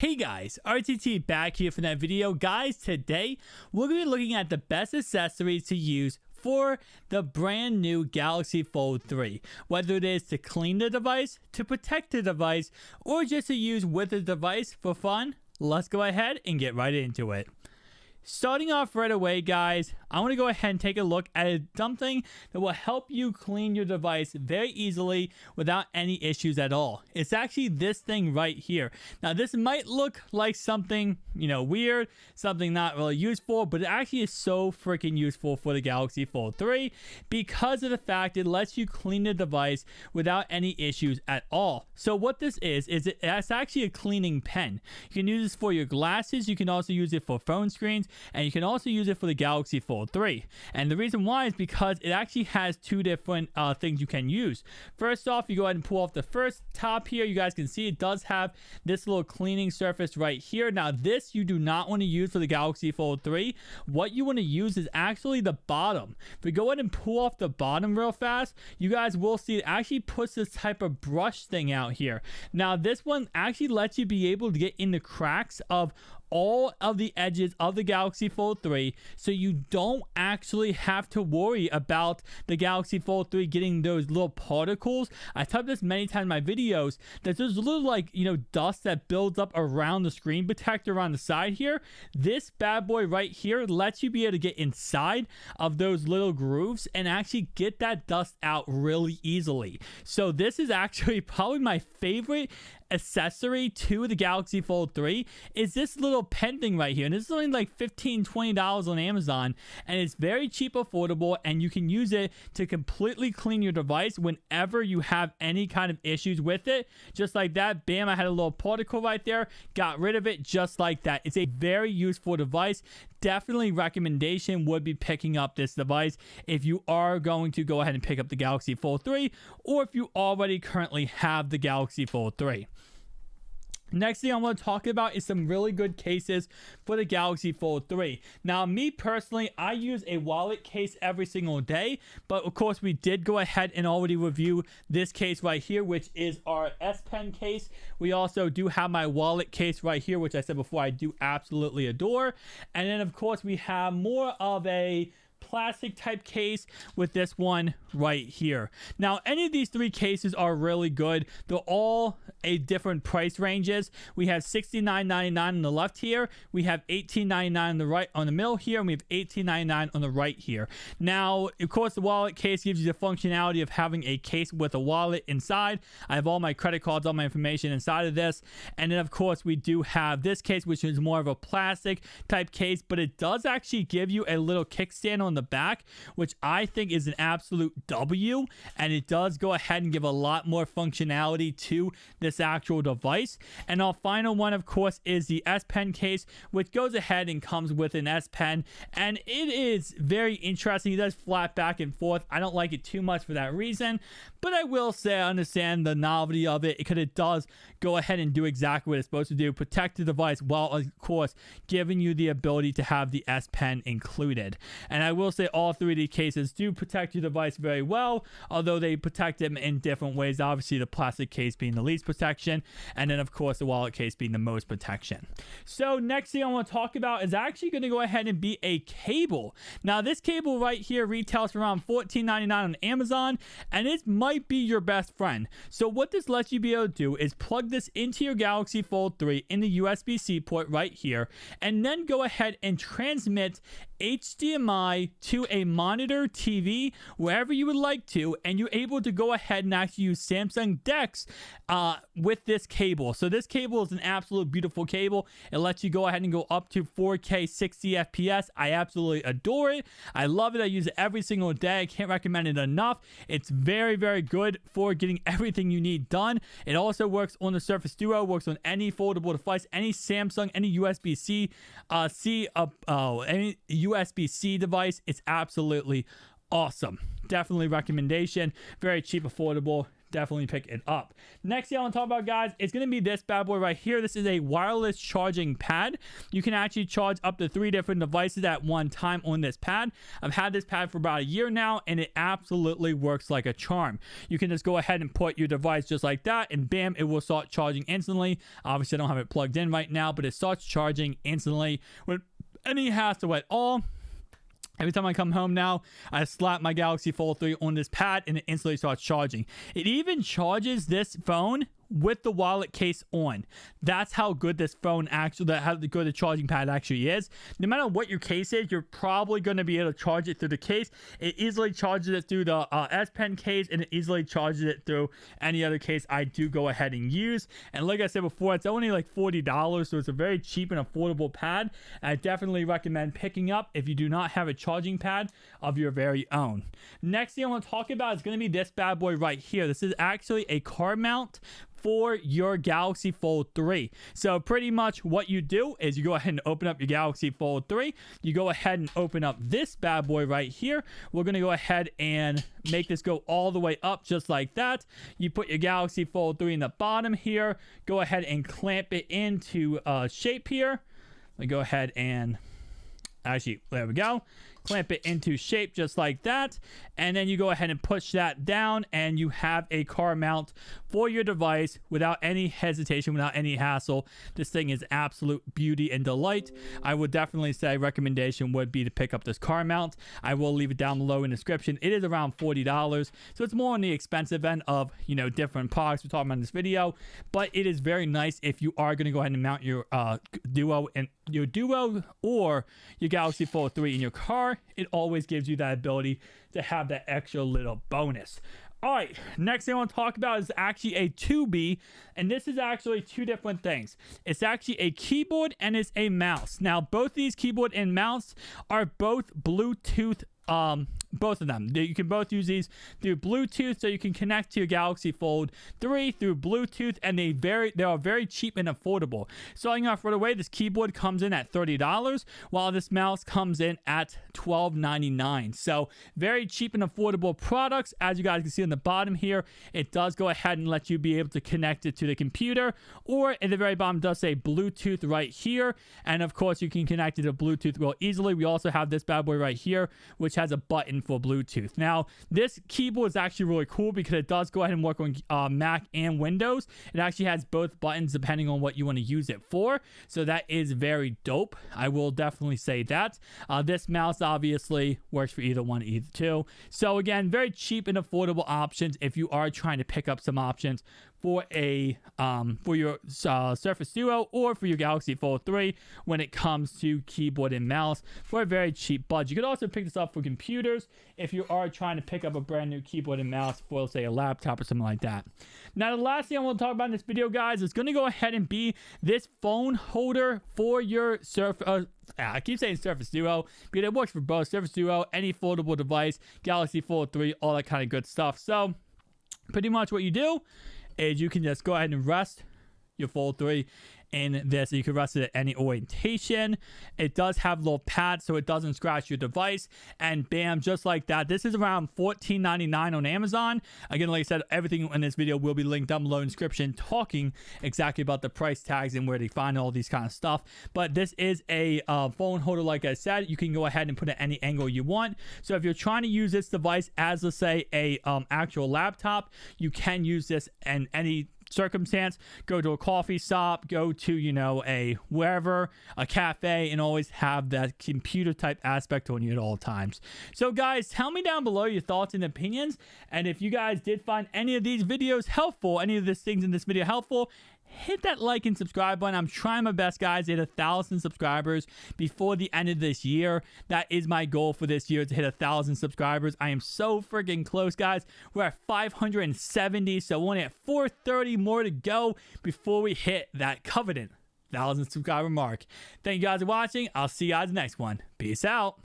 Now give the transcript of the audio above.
Hey guys, RTT back here for that video. Guys, today we're going to be looking at the best accessories to use for the brand new Galaxy Fold 3. Whether it is to clean the device, to protect the device, or just to use with the device for fun, let's go ahead and get right into it. Starting off right away, guys, I want to go ahead and take a look at something that will help you clean your device very easily without any issues at all. It's actually this thing right here. Now, this might look like something, weird, something not really useful, but it actually is so freaking useful for the Galaxy Fold 3 because of the fact it lets you clean the device without any issues at all. So what this is it's actually a cleaning pen. You can use this for your glasses. You can also use it for phone screens. And you can also use it for the Galaxy Fold 3. And the reason why is because it actually has two different things you can use. First off, you go ahead and pull off the first top here. You guys can see it does have this little cleaning surface right here. Now, this you do not want to use for the Galaxy Fold 3. What you want to use is actually the bottom. If we go ahead and pull off the bottom real fast, you guys will see it actually puts this type of brush thing out here. Now, this one actually lets you be able to get in the cracks of all of the edges of the Galaxy Fold 3, so you don't actually have to worry about the Galaxy Fold 3 getting those little particles. I typed this many times in my videos that there's a little dust that builds up around the screen protector on the side here. This bad boy right here lets you be able to get inside of those little grooves and actually get that dust out really easily. So this is actually probably my favorite accessory to the Galaxy Fold 3 is this little pen thing right here. And this is only like $15-$20 on Amazon, and it's very cheap, affordable, and you can use it to completely clean your device whenever you have any kind of issues with it. Just like that, bam, I had a little particle right there, got rid of it just like that. It's a very useful device. Definitely recommendation would be picking up this device if you are going to go ahead and pick up the Galaxy Fold 3, or if you already currently have the Galaxy Fold 3. Next thing I want to talk about is some really good cases for the Galaxy Fold 3. Now, me personally, I use a wallet case every single day, but of course we did go ahead and already review this case right here, which is our S Pen case. We also do have my wallet case right here, which I said before I do absolutely adore. And then of course we have more of a plastic type case with this one right here. Now, any of these three cases are really good. They're all a different price ranges. We have $69.99 on the left here. We have $18.99 on the right, on the middle here, and we have $18.99 on the right here. Now, of course, the wallet case gives you the functionality of having a case with a wallet inside. I have all my credit cards, all my information inside of this. And then, of course, we do have this case, which is more of a plastic type case, but it does actually give you a little kickstand on the back, which I think is an absolute W, and it does go ahead and give a lot more functionality to this actual device. And our final one, of course, is the S Pen case, which goes ahead and comes with an S Pen, and it is very interesting. It does flap back and forth. I don't like it too much for that reason, but I will say I understand the novelty of it because it does go ahead and do exactly what it's supposed to do, protect the device while, of course, giving you the ability to have the S Pen included. And I will say all three of these cases do protect your device very well, although they protect them in different ways. Obviously, the plastic case being the least protection, and then of course the wallet case being the most protection. So next thing I want to talk about is actually going to go ahead and be a cable. Now, this cable right here retails for around $14.99 on Amazon, and it might be your best friend. So what this lets you be able to do is plug this into your Galaxy Fold 3 in the USB-C port right here, and then go ahead and transmit HDMI to a monitor, TV, wherever you would like to, and you're able to go ahead and actually use Samsung DeX with this cable. So this cable is an absolute beautiful cable. It lets you go ahead and go up to 4K 60 FPS. I absolutely adore it. I love it. I use it every single day. I can't recommend it enough. It's very, very good for getting everything you need done. It also works on the Surface Duo, works on any foldable device, any Samsung, any USB-C, any USB-C device. It's absolutely awesome. Definitely recommendation. Very cheap, affordable. definitely pick it up. Next thing I want to talk about, guys, it's going to be this bad boy right here. This is a wireless charging pad. You can actually charge up to 3 different devices at one time on this pad. I've had this pad for about a year now, and it absolutely works like a charm. You can just go ahead and put your device just like that, and bam, it will start charging instantly. Obviously, I don't have it plugged in right now, but it starts charging instantly with any hassle at all. Every time I come home now, I slap my Galaxy Fold 3 on this pad and it instantly starts charging. It even charges this phone with the wallet case on. That's how good this phone actually, how good the charging pad actually is. No matter what your case is, you're probably going to be able to charge it through the case. It easily charges it through the S Pen case, and it easily charges it through any other case I do go ahead and use. And like I said before, it's only like $40, so it's a very cheap and affordable pad. I definitely recommend picking up if you do not have a charging pad of your very own. Next thing I want to talk about is going to be this bad boy right here. This is actually a car mount for your Galaxy Fold 3. So pretty much what you do is you go ahead and open up your Galaxy Fold 3. You go ahead and open up this bad boy right here. We're going to go ahead and make this go all the way up just like that. You put your Galaxy Fold 3 in the bottom here. Go ahead and clamp it into shape here. Let me go ahead and actually, there we go. Clamp it into shape just like that, and then you go ahead and push that down, and you have a car mount for your device without any hesitation, without any hassle. This thing is absolute beauty and delight. I would definitely say recommendation would be to pick up this car mount. I will leave it down below in the description. It is around $40, so it's more on the expensive end of, you know, different products we're talking about in this video, but it is very nice if you are going to go ahead and mount your Duo or your Galaxy Fold 3 in your car. It always gives you that ability to have that extra little bonus. All right, next thing I want to talk about is actually a 2B, and this is actually 2 different things. It's actually a keyboard and it's a mouse. Now, both these keyboard and mouse are both Bluetooth. Both of them. You can both use these through Bluetooth, so you can connect to your Galaxy Fold 3 through Bluetooth, and they are very cheap and affordable. Starting off right away, this keyboard comes in at $30, while this mouse comes in at $12.99. So very cheap and affordable products. As you guys can see on the bottom here, it does go ahead and let you be able to connect it to the computer, or at the very bottom it does say Bluetooth right here, and of course you can connect it to Bluetooth real easily. We also have this bad boy right here, which has a button for Bluetooth. Now, this keyboard is actually really cool because it does go ahead and work on Mac and Windows. It actually has both buttons depending on what you want to use it for. So that is very dope. I will definitely say that. This mouse obviously works for either one, either two. So again, very cheap and affordable options if you are trying to pick up some options for your Surface Duo or for your Galaxy Fold 3 when it comes to keyboard and mouse for a very cheap budget. You could also pick this up for computers if you are trying to pick up a brand new keyboard and mouse for, say, a laptop or something like that. Now, the last thing I want to talk about in this video, guys, is going to go ahead and be this phone holder for your Surface. I keep saying Surface Duo, but it works for both Surface Duo, any foldable device, Galaxy Fold 3, all that kind of good stuff. So, pretty much what you do is you can just go ahead and rest your Fold 3 in this. You can rest it at any orientation. It does have a little pad so it doesn't scratch your device, and bam, just like that. This is around $14.99 on Amazon. Again, like I said, everything in this video will be linked down below in the description, talking exactly about the price tags and where they find all these kind of stuff. But this is a phone holder. Like I said, you can go ahead and put it at any angle you want. So if you're trying to use this device as, let's say, a actual laptop, you can use this in any circumstance. Go to a coffee shop, go to, you know, a wherever, a cafe, and always have that computer type aspect on you at all times. So guys, tell me down below your thoughts and opinions, and if you guys did find any of these videos helpful, any of these things in this video helpful, hit that like and subscribe button. I'm trying my best, guys, to hit 1,000 subscribers before the end of this year. That is my goal for this year, to hit 1,000 subscribers. I am so freaking close, guys. We're at 570, so only at 430 more to go before we hit that coveted 1,000 subscriber mark. Thank you guys for watching. I'll see you guys next one. Peace out.